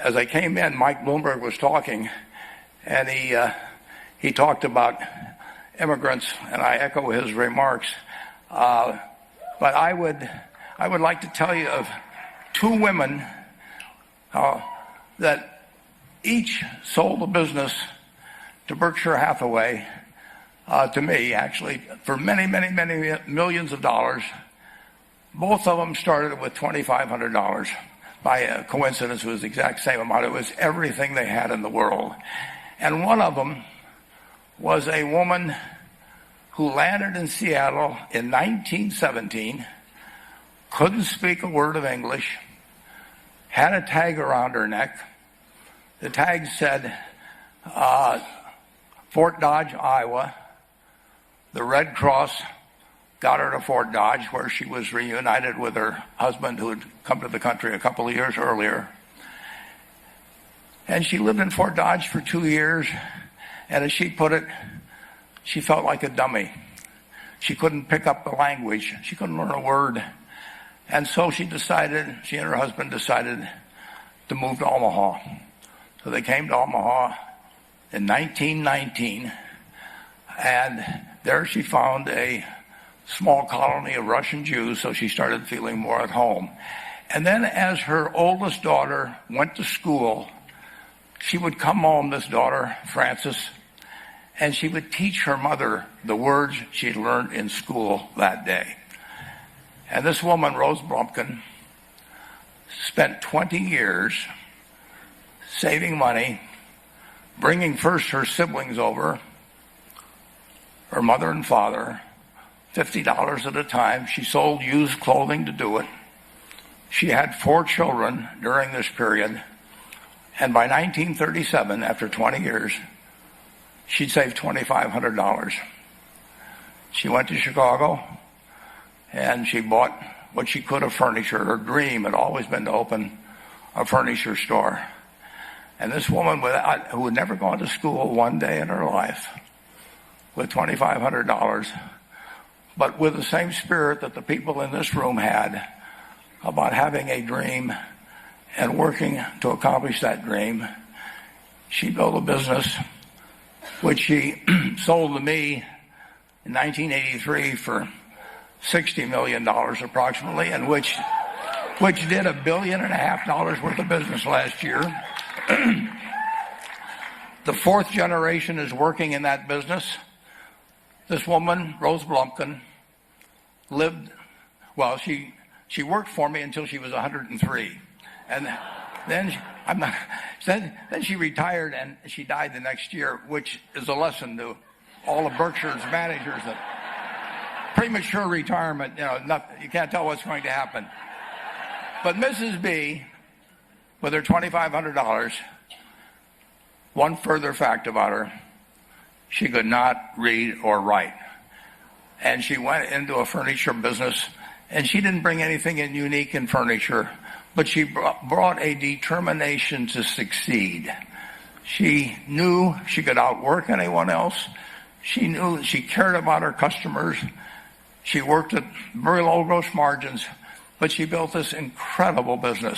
as I came in, Mike Bloomberg was talking, and he talked about immigrants, and I echo his remarks. But I would like to tell you of two women that each sold a business to Berkshire Hathaway, to me actually, for many, many, many millions of dollars. Both of them started with $2,500. By coincidence, it was the exact same amount. It was everything they had in the world. And one of them was a woman who landed in Seattle in 1917, couldn't speak a word of English, had a tag around her neck. The tag said, Fort Dodge, Iowa. The Red Cross got her to Fort Dodge, where she was reunited with her husband who had come to the country a couple of years earlier. And she lived in Fort Dodge for 2 years, and as she put it, she felt like a dummy. She couldn't pick up the language. She couldn't learn a word. And so she and her husband decided to move to Omaha. So they came to Omaha in 1919, and there she found a small colony of Russian Jews, so she started feeling more at home. And then as her oldest daughter went to school, she would come home, this daughter, Frances, and she would teach her mother the words she'd learned in school that day. And this woman, Rose Blumkin, spent 20 years saving money, bringing first her siblings over, her mother and father, $50 at a time. She sold used clothing to do it. She had 4 children during this period. And by 1937, after 20 years, she'd saved $2,500. She went to Chicago, and she bought what she could of furniture. Her dream had always been to open a furniture store. And this woman, who had never gone to school one day in her life, with $2,500, but with the same spirit that the people in this room had about having a dream and working to accomplish that dream, she built a business which she sold to me in 1983 for $60 million approximately, and which did $1.5 billion worth of business last year. The 4th generation is working in that business. This woman, Rose Blumkin, she worked for me until she was 103. And then she retired, and she died the next year, which is a lesson to all of Berkshire's managers that premature retirement, you can't tell what's going to happen. But Mrs. B, with her $2,500, one further fact about her: she could not read or write. And she went into a furniture business, and she didn't bring anything unique in furniture, but she brought a determination to succeed. She knew she could outwork anyone else. She knew she cared about her customers. She worked at very low gross margins, but she built this incredible business.